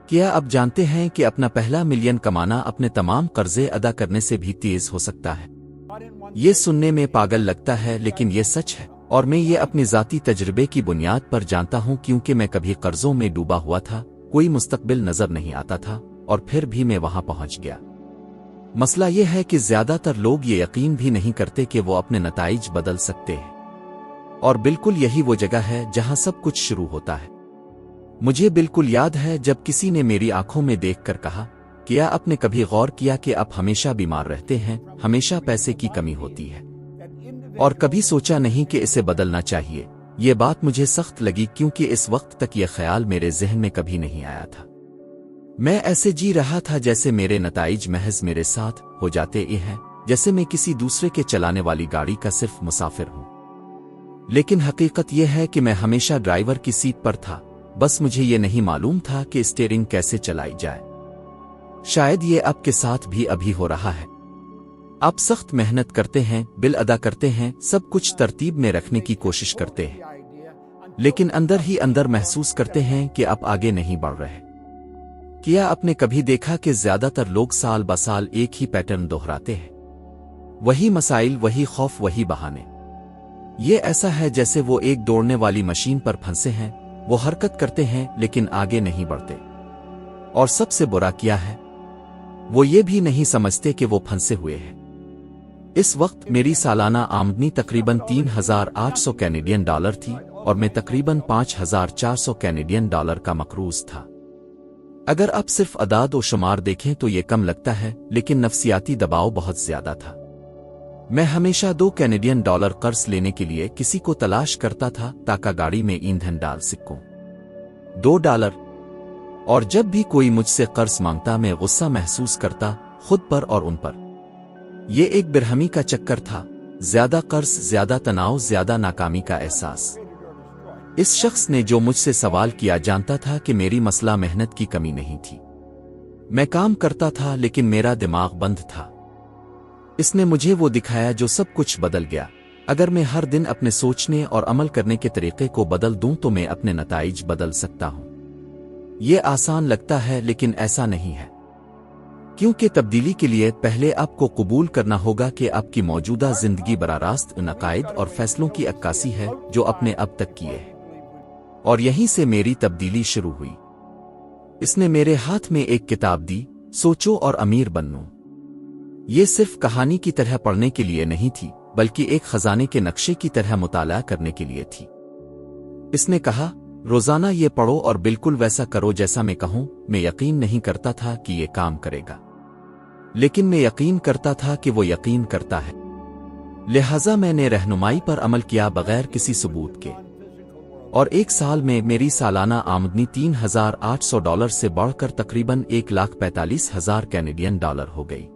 کیا آپ جانتے ہیں کہ اپنا پہلا ملین کمانا اپنے تمام قرضے ادا کرنے سے بھی تیز ہو سکتا ہے؟ یہ سننے میں پاگل لگتا ہے لیکن یہ سچ ہے، اور میں یہ اپنی ذاتی تجربے کی بنیاد پر جانتا ہوں، کیونکہ میں کبھی قرضوں میں ڈوبا ہوا تھا، کوئی مستقبل نظر نہیں آتا تھا، اور پھر بھی میں وہاں پہنچ گیا۔ مسئلہ یہ ہے کہ زیادہ تر لوگ یہ یقین بھی نہیں کرتے کہ وہ اپنے نتائج بدل سکتے ہیں، اور بالکل یہی وہ جگہ ہے جہاں سب کچھ شروع ہوتا ہے۔ مجھے بالکل یاد ہے جب کسی نے میری آنکھوں میں دیکھ کر کہا، کیا آپ نے کبھی غور کیا کہ آپ ہمیشہ بیمار رہتے ہیں، ہمیشہ پیسے کی کمی ہوتی ہے، اور کبھی سوچا نہیں کہ اسے بدلنا چاہیے؟ یہ بات مجھے سخت لگی، کیونکہ اس وقت تک یہ خیال میرے ذہن میں کبھی نہیں آیا تھا۔ میں ایسے جی رہا تھا جیسے میرے نتائج محض میرے ساتھ ہو جاتے ہیں، جیسے میں کسی دوسرے کے چلانے والی گاڑی کا صرف مسافر ہوں۔ لیکن حقیقت یہ ہے کہ میں ہمیشہ ڈرائیور کی سیٹ پر تھا، بس مجھے یہ نہیں معلوم تھا کہ اسٹیئرنگ کیسے چلائی جائے۔ شاید یہ آپ کے ساتھ بھی ابھی ہو رہا ہے۔ آپ سخت محنت کرتے ہیں، بل ادا کرتے ہیں، سب کچھ ترتیب میں رکھنے کی کوشش کرتے ہیں، لیکن اندر ہی اندر محسوس کرتے ہیں کہ آپ آگے نہیں بڑھ رہے۔ کیا آپ نے کبھی دیکھا کہ زیادہ تر لوگ سال بہ سال ایک ہی پیٹرن دہراتے ہیں؟ وہی مسائل، وہی خوف، وہی بہانے۔ یہ ایسا ہے جیسے وہ ایک دوڑنے والی مشین پر پھنسے ہیں، وہ حرکت کرتے ہیں لیکن آگے نہیں بڑھتے، اور سب سے برا کیا ہے، وہ یہ بھی نہیں سمجھتے کہ وہ پھنسے ہوئے ہیں۔ اس وقت میری سالانہ آمدنی تقریباً 3,800 کینیڈین ڈالر تھی، اور میں تقریباً 5,400 کینیڈین ڈالر کا مقروض تھا۔ اگر آپ صرف اعداد و شمار دیکھیں تو یہ کم لگتا ہے، لیکن نفسیاتی دباؤ بہت زیادہ تھا۔ میں ہمیشہ 2 کینیڈین ڈالر قرض لینے کے لیے کسی کو تلاش کرتا تھا تاکہ گاڑی میں ایندھن ڈال سکوں۔ $2، اور جب بھی کوئی مجھ سے قرض مانگتا میں غصہ محسوس کرتا، خود پر اور ان پر۔ یہ ایک برہمی کا چکر تھا، زیادہ قرض، زیادہ تناؤ، زیادہ ناکامی کا احساس۔ اس شخص نے جو مجھ سے سوال کیا جانتا تھا کہ میری مسئلہ محنت کی کمی نہیں تھی۔ میں کام کرتا تھا لیکن میرا دماغ بند تھا۔ اس نے مجھے وہ دکھایا جو سب کچھ بدل گیا۔ اگر میں ہر دن اپنے سوچنے اور عمل کرنے کے طریقے کو بدل دوں تو میں اپنے نتائج بدل سکتا ہوں۔ یہ آسان لگتا ہے لیکن ایسا نہیں ہے، کیونکہ تبدیلی کے لیے پہلے آپ کو قبول کرنا ہوگا کہ آپ کی موجودہ زندگی براہ راست ان عقائد اور فیصلوں کی عکاسی ہے جو آپ نے اب تک کیے ہیں۔ اور یہیں سے میری تبدیلی شروع ہوئی۔ اس نے میرے ہاتھ میں ایک کتاب دی، سوچو اور امیر بنو۔ یہ صرف کہانی کی طرح پڑھنے کے لیے نہیں تھی، بلکہ ایک خزانے کے نقشے کی طرح مطالعہ کرنے کے لیے تھی۔ اس نے کہا، روزانہ یہ پڑھو اور بالکل ویسا کرو جیسا میں کہوں۔ میں یقین نہیں کرتا تھا کہ یہ کام کرے گا، لیکن میں یقین کرتا تھا کہ وہ یقین کرتا ہے، لہٰذا میں نے رہنمائی پر عمل کیا بغیر کسی ثبوت کے، اور 1 سال میں میری سالانہ آمدنی $3,800 سے بڑھ کر تقریباً 1,45,000 کینیڈین ڈالر ہو گئی۔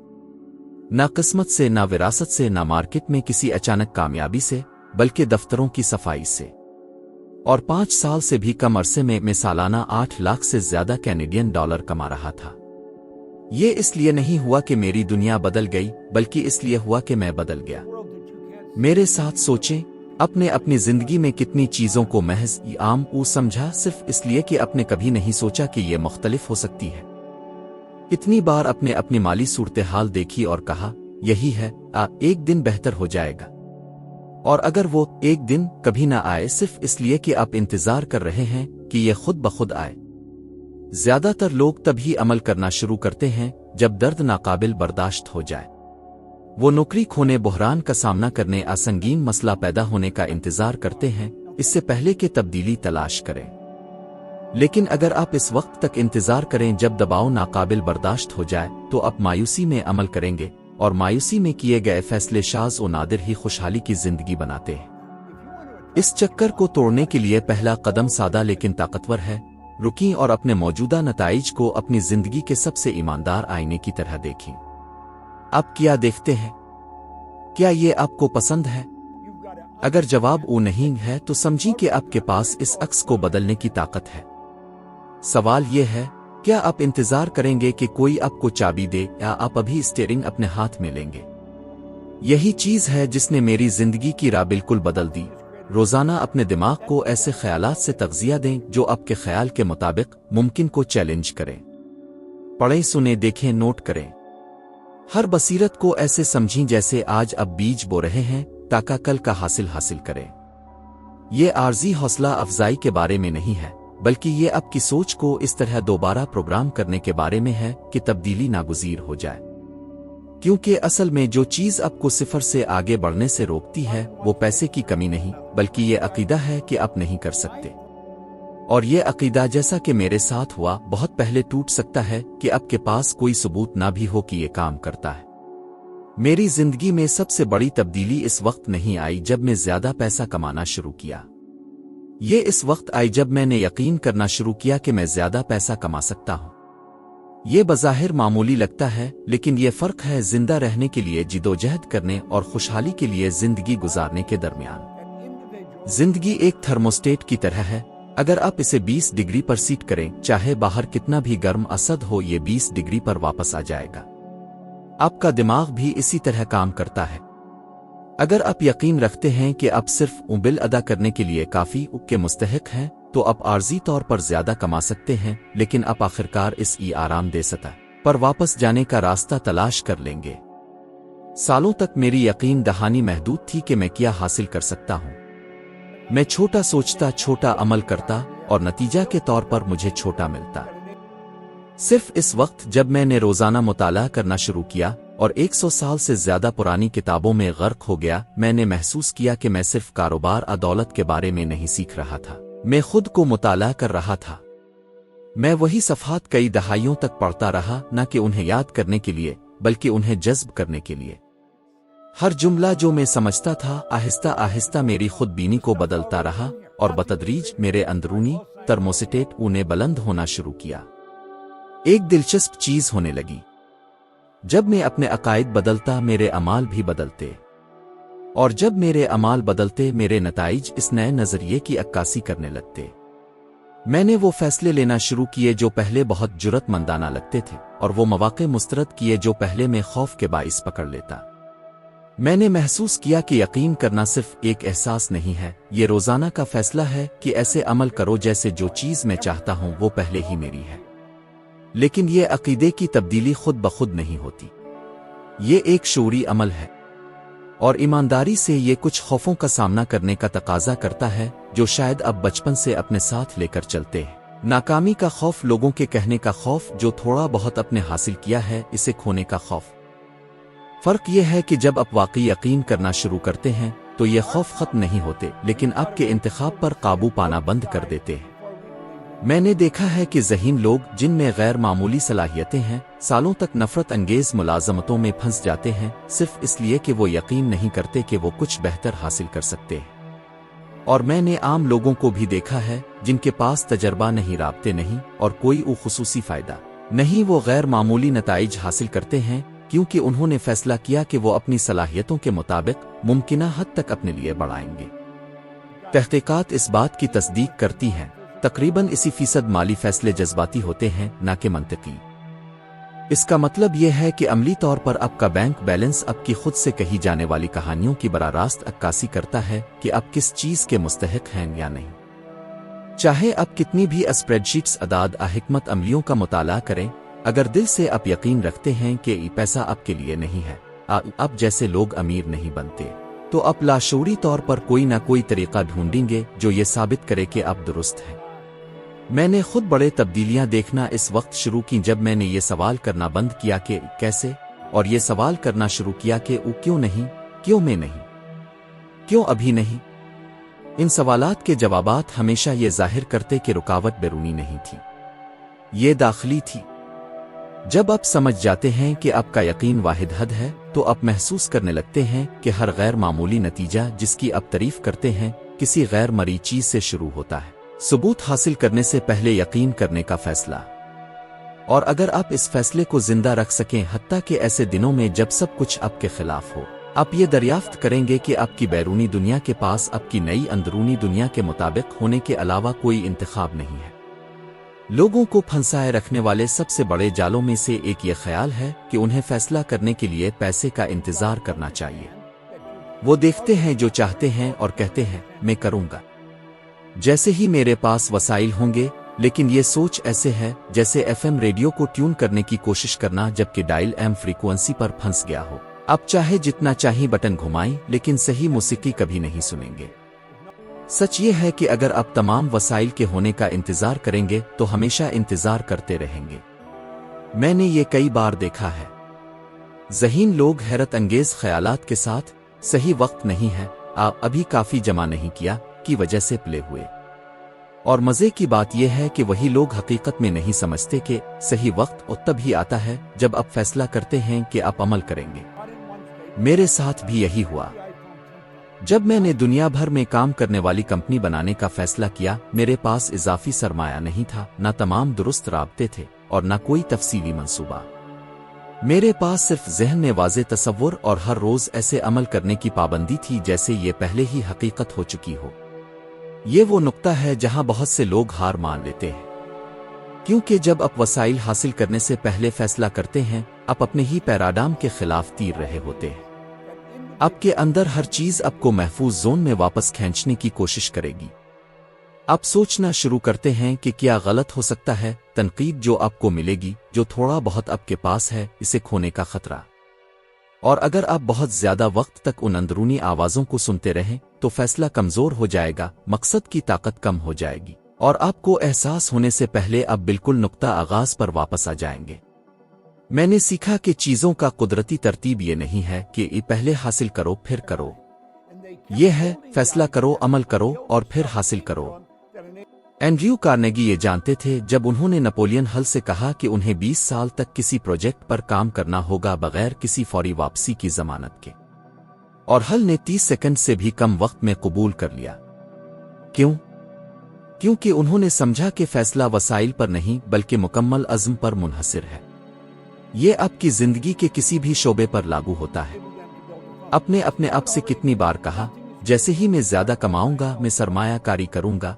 نہ قسمت سے، نہ وراثت سے، نہ مارکیٹ میں کسی اچانک کامیابی سے، بلکہ دفتروں کی صفائی سے۔ اور 5 سال سے بھی کم عرصے میں سالانہ 8 لاکھ سے زیادہ کینیڈین ڈالر کما رہا تھا۔ یہ اس لیے نہیں ہوا کہ میری دنیا بدل گئی، بلکہ اس لیے ہوا کہ میں بدل گیا۔ میرے ساتھ سوچیں، اپنی زندگی میں کتنی چیزوں کو محض عام سمجھا صرف اس لیے کہ آپ نے کبھی نہیں سوچا کہ یہ مختلف ہو سکتی ہے۔ کتنی بار اپنی مالی صورتحال دیکھی اور کہا، یہی ہے، ایک دن بہتر ہو جائے گا، اور اگر وہ ایک دن کبھی نہ آئے صرف اس لیے کہ آپ انتظار کر رہے ہیں کہ یہ خود بخود آئے۔ زیادہ تر لوگ تبھی عمل کرنا شروع کرتے ہیں جب درد ناقابل برداشت ہو جائے۔ وہ نوکری کھونے، بحران کا سامنا کرنے، سنگین مسئلہ پیدا ہونے کا انتظار کرتے ہیں، اس سے پہلے کہ تبدیلی تلاش کریں۔ لیکن اگر آپ اس وقت تک انتظار کریں جب دباؤ ناقابل برداشت ہو جائے تو آپ مایوسی میں عمل کریں گے، اور مایوسی میں کیے گئے فیصلے شاذ و نادر ہی خوشحالی کی زندگی بناتے ہیں۔ اس چکر کو توڑنے کے لیے پہلا قدم سادہ لیکن طاقتور ہے۔ رکیں اور اپنے موجودہ نتائج کو اپنی زندگی کے سب سے ایماندار آئینے کی طرح دیکھیں۔ آپ کیا دیکھتے ہیں؟ کیا یہ آپ کو پسند ہے؟ اگر جواب او نہیں ہے تو سمجھیں کہ آپ کے پاس اس عکس کو بدلنے کی طاقت ہے۔ سوال یہ ہے، کیا آپ انتظار کریں گے کہ کوئی آپ کو چابی دے، یا آپ ابھی اسٹیئرنگ اپنے ہاتھ میں لیں گے؟ یہی چیز ہے جس نے میری زندگی کی راہ بالکل بدل دی۔ روزانہ اپنے دماغ کو ایسے خیالات سے تغذیہ دیں جو آپ کے خیال کے مطابق ممکن کو چیلنج کریں۔ پڑھیں، سنیں، دیکھیں، نوٹ کریں۔ ہر بصیرت کو ایسے سمجھیں جیسے آج اب بیج بو رہے ہیں تاکہ کل کا حاصل کریں۔ یہ عارضی حوصلہ افزائی کے بارے میں نہیں ہے، بلکہ یہ آپ کی سوچ کو اس طرح دوبارہ پروگرام کرنے کے بارے میں ہے کہ تبدیلی ناگزیر ہو جائے۔ کیونکہ اصل میں جو چیز آپ کو صفر سے آگے بڑھنے سے روکتی ہے وہ پیسے کی کمی نہیں، بلکہ یہ عقیدہ ہے کہ آپ نہیں کر سکتے۔ اور یہ عقیدہ، جیسا کہ میرے ساتھ ہوا، بہت پہلے ٹوٹ سکتا ہے کہ آپ کے پاس کوئی ثبوت نہ بھی ہو کہ یہ کام کرتا ہے۔ میری زندگی میں سب سے بڑی تبدیلی اس وقت نہیں آئی جب میں زیادہ پیسہ کمانا شروع کیا۔ یہ اس وقت آئی جب میں نے یقین کرنا شروع کیا کہ میں زیادہ پیسہ کما سکتا ہوں۔ یہ بظاہر معمولی لگتا ہے، لیکن یہ فرق ہے زندہ رہنے کے لیے جدوجہد کرنے اور خوشحالی کے لیے زندگی گزارنے کے درمیان۔ زندگی ایک تھرموسٹیٹ کی طرح ہے، اگر آپ اسے 20 ڈگری پر سیٹ کریں، چاہے باہر کتنا بھی گرم اسد ہو، یہ 20 ڈگری پر واپس آ جائے گا۔ آپ کا دماغ بھی اسی طرح کام کرتا ہے۔ اگر آپ یقین رکھتے ہیں کہ آپ صرف بل ادا کرنے کے لیے کافی کے مستحق ہیں، تو آپ عارضی طور پر زیادہ کما سکتے ہیں، لیکن آپ آخرکار اس آرام دہ سطح پر واپس جانے کا راستہ تلاش کر لیں گے۔ سالوں تک میری یقین دہانی محدود تھی کہ میں کیا حاصل کر سکتا ہوں۔ میں چھوٹا سوچتا، چھوٹا عمل کرتا، اور نتیجہ کے طور پر مجھے چھوٹا ملتا۔ صرف اس وقت جب میں نے روزانہ مطالعہ کرنا شروع کیا اور 100 سال سے زیادہ پرانی کتابوں میں غرق ہو گیا، میں نے محسوس کیا کہ میں صرف کاروبار دولت کے بارے میں نہیں سیکھ رہا تھا، میں خود کو مطالعہ کر رہا تھا۔ میں وہی صفحات کئی دہائیوں تک پڑھتا رہا، نہ کہ انہیں یاد کرنے کے لیے بلکہ انہیں جذب کرنے کے لیے۔ ہر جملہ جو میں سمجھتا تھا آہستہ آہستہ میری خود بینی کو بدلتا رہا، اور بتدریج میرے اندرونی ترموسٹیٹ انہیں بلند ہونا شروع کیا۔ ایک دلچسپ چیز ہونے لگی، جب میں اپنے عقائد بدلتا میرے اعمال بھی بدلتے، اور جب میرے اعمال بدلتے میرے نتائج اس نئے نظریے کی عکاسی کرنے لگتے۔ میں نے وہ فیصلے لینا شروع کیے جو پہلے بہت جرأت مندانہ لگتے تھے، اور وہ مواقع مسترد کیے جو پہلے میں خوف کے باعث پکڑ لیتا۔ میں نے محسوس کیا کہ یقین کرنا صرف ایک احساس نہیں ہے، یہ روزانہ کا فیصلہ ہے کہ ایسے عمل کرو جیسے جو چیز میں چاہتا ہوں وہ پہلے ہی میری ہے۔ لیکن یہ عقیدے کی تبدیلی خود بخود نہیں ہوتی، یہ ایک شعوری عمل ہے، اور ایمانداری سے یہ کچھ خوفوں کا سامنا کرنے کا تقاضا کرتا ہے جو شاید اب بچپن سے اپنے ساتھ لے کر چلتے ہیں۔ ناکامی کا خوف، لوگوں کے کہنے کا خوف، جو تھوڑا بہت اپنے حاصل کیا ہے اسے کھونے کا خوف۔ فرق یہ ہے کہ جب آپ واقعی یقین کرنا شروع کرتے ہیں تو یہ خوف ختم نہیں ہوتے، لیکن آپ کے انتخاب پر قابو پانا بند کر دیتے ہیں۔ میں نے دیکھا ہے کہ ذہین لوگ جن میں غیر معمولی صلاحیتیں ہیں سالوں تک نفرت انگیز ملازمتوں میں پھنس جاتے ہیں، صرف اس لیے کہ وہ یقین نہیں کرتے کہ وہ کچھ بہتر حاصل کر سکتے ہیں۔ اور میں نے عام لوگوں کو بھی دیکھا ہے جن کے پاس تجربہ نہیں، رابطے نہیں، اور کوئی خصوصی فائدہ نہیں، وہ غیر معمولی نتائج حاصل کرتے ہیں کیونکہ انہوں نے فیصلہ کیا کہ وہ اپنی صلاحیتوں کے مطابق ممکنہ حد تک اپنے لیے بڑھائیں گے۔ تحقیقات اس بات کی تصدیق کرتی ہیں، تقریباً 80% مالی فیصلے جذباتی ہوتے ہیں، نہ کہ منطقی۔ اس کا مطلب یہ ہے کہ عملی طور پر آپ کا بینک بیلنس آپ کی خود سے کہی جانے والی کہانیوں کی براہ راست عکاسی کرتا ہے کہ آپ کس چیز کے مستحق ہیں یا نہیں۔ چاہے آپ کتنی بھی اسپریڈ شیٹس، اعداد، حکمت عملیوں کا مطالعہ کریں، اگر دل سے آپ یقین رکھتے ہیں کہ یہ پیسہ آپ کے لیے نہیں ہے، آپ جیسے لوگ امیر نہیں بنتے، تو آپ لاشعوری طور پر کوئی نہ کوئی طریقہ ڈھونڈیں گے جو یہ ثابت کرے کہ آپ درست ہیں۔ میں نے خود بڑے تبدیلیاں دیکھنا اس وقت شروع کی جب میں نے یہ سوال کرنا بند کیا کہ کیسے، اور یہ سوال کرنا شروع کیا کہ کیوں نہیں، کیوں میں نہیں، کیوں ابھی نہیں۔ ان سوالات کے جوابات ہمیشہ یہ ظاہر کرتے کہ رکاوٹ بیرونی نہیں تھی، یہ داخلی تھی۔ جب آپ سمجھ جاتے ہیں کہ آپ کا یقین واحد حد ہے تو آپ محسوس کرنے لگتے ہیں کہ ہر غیر معمولی نتیجہ جس کی آپ تعریف کرتے ہیں کسی غیر مرئی چیز سے شروع ہوتا ہے۔ ثبوت حاصل کرنے سے پہلے یقین کرنے کا فیصلہ، اور اگر آپ اس فیصلے کو زندہ رکھ سکیں حتیٰ کہ ایسے دنوں میں جب سب کچھ آپ کے خلاف ہو، آپ یہ دریافت کریں گے کہ آپ کی بیرونی دنیا کے پاس آپ کی نئی اندرونی دنیا کے مطابق ہونے کے علاوہ کوئی انتخاب نہیں ہے۔ لوگوں کو پھنسائے رکھنے والے سب سے بڑے جالوں میں سے ایک یہ خیال ہے کہ انہیں فیصلہ کرنے کے لیے پیسے کا انتظار کرنا چاہیے۔ وہ دیکھتے ہیں جو چاہتے ہیں اور کہتے ہیں میں کروں گا جیسے ہی میرے پاس وسائل ہوں گے، لیکن یہ سوچ ایسے ہے جیسے ایف ایم ریڈیو کو ٹیون کرنے کی کوشش کرنا جبکہ ڈائل ایم فریکوینسی پر پھنس گیا ہو۔ اب چاہے جتنا چاہیں بٹن گھمائیں لیکن صحیح موسیقی کبھی نہیں سنیں گے۔ سچ یہ ہے کہ اگر آپ تمام وسائل کے ہونے کا انتظار کریں گے تو ہمیشہ انتظار کرتے رہیں گے۔ میں نے یہ کئی بار دیکھا ہے۔ ذہین لوگ حیرت انگیز خیالات کے ساتھ صحیح وقت نہیں ہے، آپ ابھی کافی جمع نہیں کیا کی وجہ سے پلے ہوئے۔ اور مزے کی بات یہ ہے کہ وہی لوگ حقیقت میں نہیں سمجھتے کہ صحیح وقت تب ہی آتا ہے جب آپ فیصلہ کرتے ہیں کہ آپ عمل کریں گے۔ میرے ساتھ بھی یہی ہوا۔ جب میں نے دنیا بھر میں کام کرنے والی کمپنی بنانے کا فیصلہ کیا، میرے پاس اضافی سرمایہ نہیں تھا، نہ تمام درست رابطے تھے اور نہ کوئی تفصیلی منصوبہ۔ میرے پاس صرف ذہن میں واضح تصور اور ہر روز ایسے عمل کرنے کی پابندی تھی جیسے یہ پہلے ہی حقیقت ہو چکی ہو۔ یہ وہ نقطہ ہے جہاں بہت سے لوگ ہار مان لیتے ہیں، کیونکہ جب آپ وسائل حاصل کرنے سے پہلے فیصلہ کرتے ہیں، آپ اپنے ہی پیراڈائم کے خلاف تیر رہے ہوتے ہیں۔ آپ کے اندر ہر چیز آپ کو محفوظ زون میں واپس کھینچنے کی کوشش کرے گی۔ آپ سوچنا شروع کرتے ہیں کہ کیا غلط ہو سکتا ہے، تنقید جو آپ کو ملے گی، جو تھوڑا بہت آپ کے پاس ہے، اسے کھونے کا خطرہ۔ اور اگر آپ بہت زیادہ وقت تک ان اندرونی آوازوں کو سنتے رہیں تو فیصلہ کمزور ہو جائے گا، مقصد کی طاقت کم ہو جائے گی، اور آپ کو احساس ہونے سے پہلے آپ بالکل نقطہ آغاز پر واپس آ جائیں گے۔ میں نے سیکھا کہ چیزوں کا قدرتی ترتیب یہ نہیں ہے کہ یہ پہلے حاصل کرو پھر کرو، یہ ہے فیصلہ کرو، عمل کرو اور پھر حاصل کرو۔ اینڈریو کارنیگی یہ جانتے تھے جب انہوں نے نپولین ہل سے کہا کہ انہیں 20 سال تک کسی پروجیکٹ پر کام کرنا ہوگا بغیر کسی فوری واپسی کی ضمانت کے، اور ہل نے 30 سیکنڈ سے بھی کم وقت میں قبول کر لیا۔ کیوں؟ کیونکہ انہوں نے سمجھا کہ فیصلہ وسائل پر نہیں بلکہ مکمل عزم پر منحصر ہے۔ یہ آپ کی زندگی کے کسی بھی شعبے پر لاگو ہوتا ہے۔ اپنے آپ سے کتنی بار کہا، جیسے ہی میں زیادہ کماؤں گا میں سرمایہ کاری کروں گا،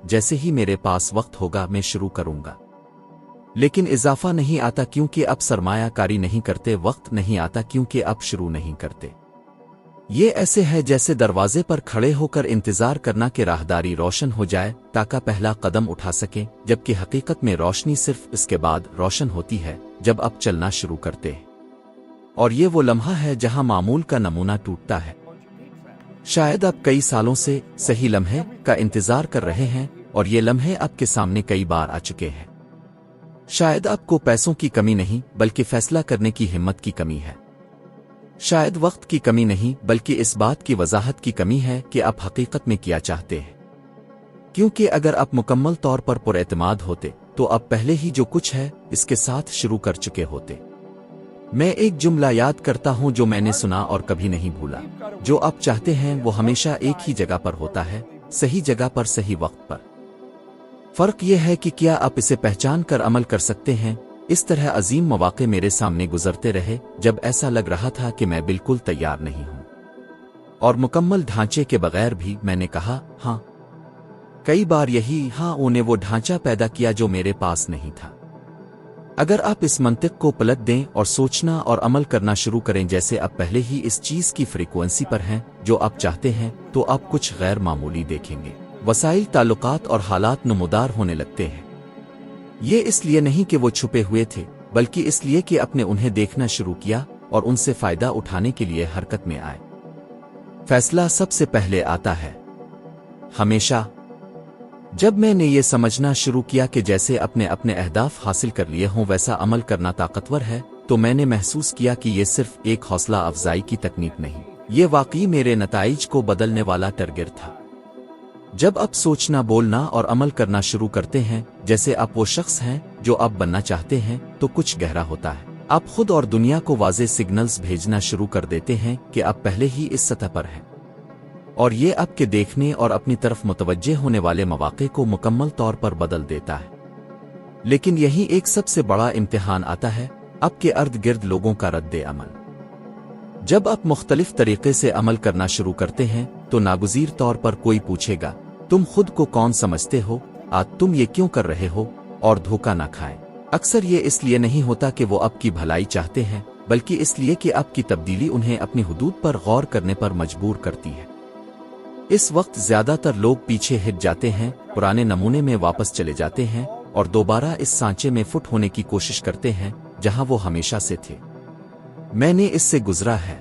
جیسے ہی میرے پاس وقت ہوگا میں شروع کروں گا۔ لیکن اضافہ نہیں آتا کیونکہ اب سرمایہ کاری نہیں کرتے، وقت نہیں آتا کیونکہ اب شروع نہیں کرتے۔ یہ ایسے ہے جیسے دروازے پر کھڑے ہو کر انتظار کرنا کہ راہداری روشن ہو جائے تاکہ پہلا قدم اٹھا سکیں، جبکہ حقیقت میں روشنی صرف اس کے بعد روشن ہوتی ہے جب آپ چلنا شروع کرتے ہیں۔ اور یہ وہ لمحہ ہے جہاں معمول کا نمونہ ٹوٹتا ہے۔ شاید آپ کئی سالوں سے صحیح لمحے کا انتظار کر رہے ہیں اور یہ لمحے آپ کے سامنے کئی بار آ چکے ہیں۔ شاید آپ کو پیسوں کی کمی نہیں بلکہ فیصلہ کرنے کی ہمت کی کمی ہے۔ شاید وقت کی کمی نہیں بلکہ اس بات کی وضاحت کی کمی ہے کہ آپ حقیقت میں کیا چاہتے ہیں۔ کیونکہ اگر آپ مکمل طور پر پر اعتماد ہوتے تو آپ پہلے ہی جو کچھ ہے اس کے ساتھ شروع کر چکے ہوتے۔ میں ایک جملہ یاد کرتا ہوں جو میں نے سنا اور کبھی نہیں بھولا، جو آپ چاہتے ہیں وہ ہمیشہ ایک ہی جگہ پر ہوتا ہے، صحیح جگہ پر صحیح وقت پر۔ فرق یہ ہے کہ کیا آپ اسے پہچان کر عمل کر سکتے ہیں۔ اس طرح عظیم مواقع میرے سامنے گزرتے رہے جب ایسا لگ رہا تھا کہ میں بالکل تیار نہیں ہوں، اور مکمل ڈھانچے کے بغیر بھی میں نے کہا ہاں۔ کئی بار یہی ہاں نے وہ ڈھانچہ پیدا کیا جو میرے پاس نہیں تھا۔ اگر آپ اس منطق کو پلٹ دیں اور سوچنا اور عمل کرنا شروع کریں جیسے آپ پہلے ہی اس چیز کی فریکوینسی پر ہیں جو آپ چاہتے ہیں، تو آپ کچھ غیر معمولی دیکھیں گے۔ وسائل، تعلقات اور حالات نمودار ہونے لگتے ہیں۔ یہ اس لیے نہیں کہ وہ چھپے ہوئے تھے، بلکہ اس لیے کہ آپ نے انہیں دیکھنا شروع کیا اور ان سے فائدہ اٹھانے کے لیے حرکت میں آئے۔ فیصلہ سب سے پہلے آتا ہے، ہمیشہ۔ جب میں نے یہ سمجھنا شروع کیا کہ جیسے اپنے اہداف حاصل کر لیے ہوں ویسا عمل کرنا طاقتور ہے، تو میں نے محسوس کیا کہ یہ صرف ایک حوصلہ افزائی کی تکنیک نہیں، یہ واقعی میرے نتائج کو بدلنے والا ٹرگر تھا۔ جب آپ سوچنا، بولنا اور عمل کرنا شروع کرتے ہیں جیسے آپ وہ شخص ہیں جو آپ بننا چاہتے ہیں، تو کچھ گہرا ہوتا ہے۔ آپ خود اور دنیا کو واضح سگنلز بھیجنا شروع کر دیتے ہیں کہ آپ پہلے ہی اس سطح پر ہیں، اور یہ آپ کے دیکھنے اور اپنی طرف متوجہ ہونے والے مواقع کو مکمل طور پر بدل دیتا ہے۔ لیکن یہی ایک سب سے بڑا امتحان آتا ہے، آپ کے ارد گرد لوگوں کا رد عمل۔ جب آپ مختلف طریقے سے عمل کرنا شروع کرتے ہیں تو ناگزیر طور پر کوئی پوچھے گا، تم خود کو کون سمجھتے ہو؟ تم یہ کیوں کر رہے ہو؟ اور دھوکہ نہ کھائیں۔ اکثر یہ اس لیے نہیں ہوتا کہ وہ آپ کی بھلائی چاہتے ہیں، بلکہ اس لیے کہ آپ کی تبدیلی انہیں اپنی حدود پر غور کرنے پر مجبور کرتی ہے۔ اس وقت زیادہ تر لوگ پیچھے ہٹ جاتے ہیں، پرانے نمونے میں واپس چلے جاتے ہیں اور دوبارہ اس سانچے میں فٹ ہونے کی کوشش کرتے ہیں جہاں وہ ہمیشہ سے تھے۔ میں نے اس سے گزرا ہے۔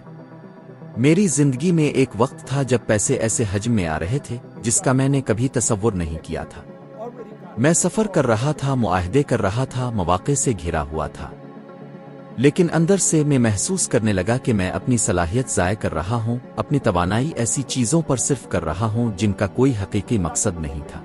میری زندگی میں ایک وقت تھا جب پیسے ایسے حجم میں آ رہے تھے جس کا میں نے کبھی تصور نہیں کیا تھا۔ میں سفر کر رہا تھا، معاہدے کر رہا تھا، مواقع سے گھرا ہوا تھا، لیکن اندر سے میں محسوس کرنے لگا کہ میں اپنی صلاحیت ضائع کر رہا ہوں، اپنی توانائی ایسی چیزوں پر صرف کر رہا ہوں جن کا کوئی حقیقی مقصد نہیں تھا۔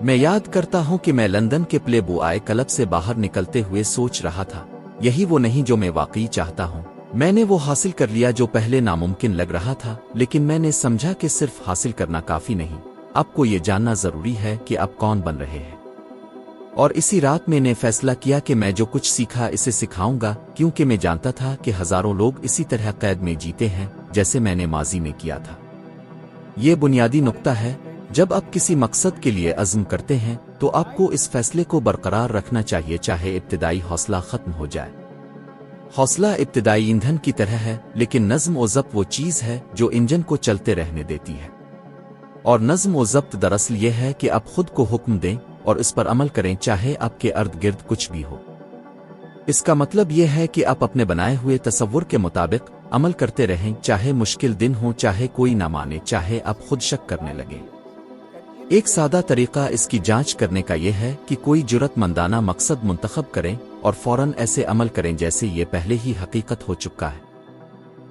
میں یاد کرتا ہوں کہ میں لندن کے پلے بوائے کلب سے باہر نکلتے ہوئے سوچ رہا تھا، یہی وہ نہیں جو میں واقعی چاہتا ہوں۔ میں نے وہ حاصل کر لیا جو پہلے ناممکن لگ رہا تھا، لیکن میں نے سمجھا کہ صرف حاصل کرنا کافی نہیں، آپ کو یہ جاننا ضروری ہے کہ آپ کون بن رہے ہیں۔ اور اسی رات میں نے فیصلہ کیا کہ میں جو کچھ سیکھا اسے سکھاؤں گا، کیونکہ میں جانتا تھا کہ ہزاروں لوگ اسی طرح قید میں جیتے ہیں جیسے میں نے ماضی میں کیا تھا۔ یہ بنیادی نقطہ ہے، جب آپ کسی مقصد کے لیے عزم کرتے ہیں تو آپ کو اس فیصلے کو برقرار رکھنا چاہیے، چاہے ابتدائی حوصلہ ختم ہو جائے۔ حوصلہ ابتدائی ایندھن کی طرح ہے، لیکن نظم و ضبط وہ چیز ہے جو انجن کو چلتے رہنے دیتی ہے۔ اور نظم و ضبط دراصل یہ ہے کہ آپ خود کو حکم دیں اور اس پر عمل کریں، چاہے آپ کے ارد گرد کچھ بھی ہو۔ اس کا مطلب یہ ہے کہ آپ اپنے بنائے ہوئے تصور کے مطابق عمل کرتے رہیں، چاہے مشکل دن ہو، چاہے کوئی نہ مانے، چاہے آپ خود شک کرنے لگیں۔ ایک سادہ طریقہ اس کی جانچ کرنے کا یہ ہے کہ کوئی جرأت مندانہ مقصد منتخب کریں اور فوراً ایسے عمل کریں جیسے یہ پہلے ہی حقیقت ہو چکا ہے۔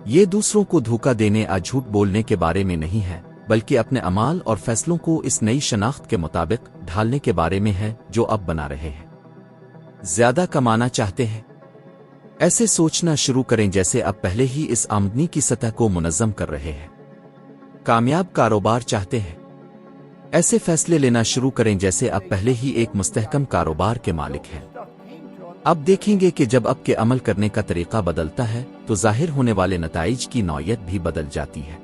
یہ دوسروں کو دھوکہ دینے یا جھوٹ بولنے کے بارے میں نہیں ہے، بلکہ اپنے اعمال اور فیصلوں کو اس نئی شناخت کے مطابق ڈھالنے کے بارے میں ہے جو اب بنا رہے ہیں۔ زیادہ کمانا چاہتے ہیں؟ ایسے سوچنا شروع کریں جیسے اب پہلے ہی اس آمدنی کی سطح کو منظم کر رہے ہیں۔ کامیاب کاروبار چاہتے ہیں؟ ایسے فیصلے لینا شروع کریں جیسے اب پہلے ہی ایک مستحکم کاروبار کے مالک ہیں۔ اب دیکھیں گے کہ جب آپ کے عمل کرنے کا طریقہ بدلتا ہے تو ظاہر ہونے والے نتائج کی نوعیت بھی بدل جاتی ہے۔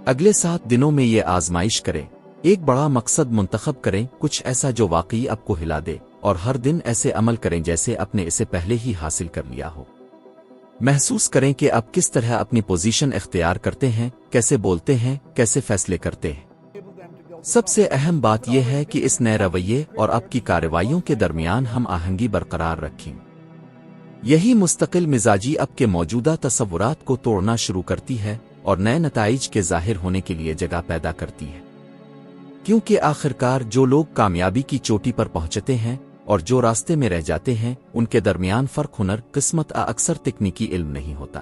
اگلے 7 دنوں میں یہ آزمائش کریں، ایک بڑا مقصد منتخب کریں، کچھ ایسا جو واقعی آپ کو ہلا دے، اور ہر دن ایسے عمل کریں جیسے آپ نے اسے پہلے ہی حاصل کر لیا ہو۔ محسوس کریں کہ آپ کس طرح اپنی پوزیشن اختیار کرتے ہیں، کیسے بولتے ہیں، کیسے فیصلے کرتے ہیں۔ سب سے اہم بات یہ ہے کہ اس نئے رویے اور آپ کی کارروائیوں کے درمیان ہم آہنگی برقرار رکھیں۔ یہی مستقل مزاجی آپ کے موجودہ تصورات کو توڑنا شروع کرتی ہے اور نئے نتائج کے ظاہر ہونے کے لیے جگہ پیدا کرتی ہے۔ کیونکہ آخرکار جو لوگ کامیابی کی چوٹی پر پہنچتے ہیں اور جو راستے میں رہ جاتے ہیں، ان کے درمیان فرق ہنر، قسمت اکثر تکنیکی علم نہیں ہوتا۔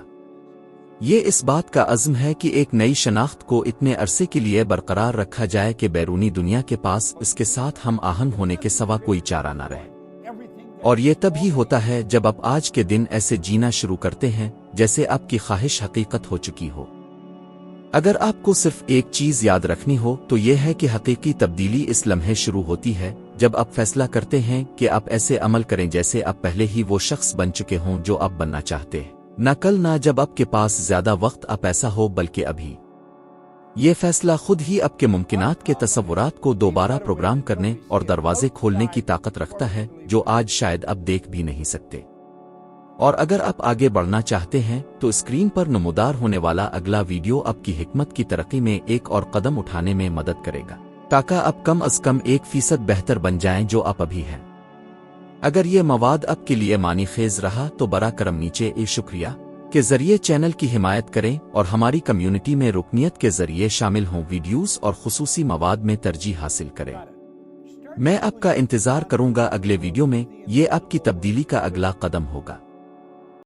یہ اس بات کا عزم ہے کہ ایک نئی شناخت کو اتنے عرصے کے لیے برقرار رکھا جائے کہ بیرونی دنیا کے پاس اس کے ساتھ ہم آہنگ ہونے کے سوا کوئی چارہ نہ رہے۔ اور یہ تب ہی ہوتا ہے جب آپ آج کے دن ایسے جینا شروع کرتے ہیں جیسے آپ کی خواہش حقیقت ہو چکی ہو۔ اگر آپ کو صرف ایک چیز یاد رکھنی ہو تو یہ ہے کہ حقیقی تبدیلی اس لمحے شروع ہوتی ہے جب آپ فیصلہ کرتے ہیں کہ آپ ایسے عمل کریں جیسے آپ پہلے ہی وہ شخص بن چکے ہوں جو آپ بننا چاہتے ہیں، نہ کل، نہ جب آپ کے پاس زیادہ وقت آپ ایسا ہو، بلکہ ابھی۔ یہ فیصلہ خود ہی آپ کے ممکنات کے تصورات کو دوبارہ پروگرام کرنے اور دروازے کھولنے کی طاقت رکھتا ہے جو آج شاید آپ دیکھ بھی نہیں سکتے۔ اور اگر آپ آگے بڑھنا چاہتے ہیں تو اسکرین پر نمودار ہونے والا اگلا ویڈیو آپ کی حکمت کی ترقی میں ایک اور قدم اٹھانے میں مدد کرے گا، تاکہ آپ کم از کم 1% بہتر بن جائیں جو آپ ابھی ہیں۔ اگر یہ مواد آپ کے لیے معنی خیز رہا تو براہ کرم نیچے شکریہ کے ذریعے چینل کی حمایت کریں اور ہماری کمیونٹی میں رکنیت کے ذریعے شامل ہوں، ویڈیوز اور خصوصی مواد میں ترجیح حاصل کریں۔ میں آپ کا انتظار کروں گا اگلے ویڈیو میں، یہ آپ کی تبدیلی کا اگلا قدم ہوگا۔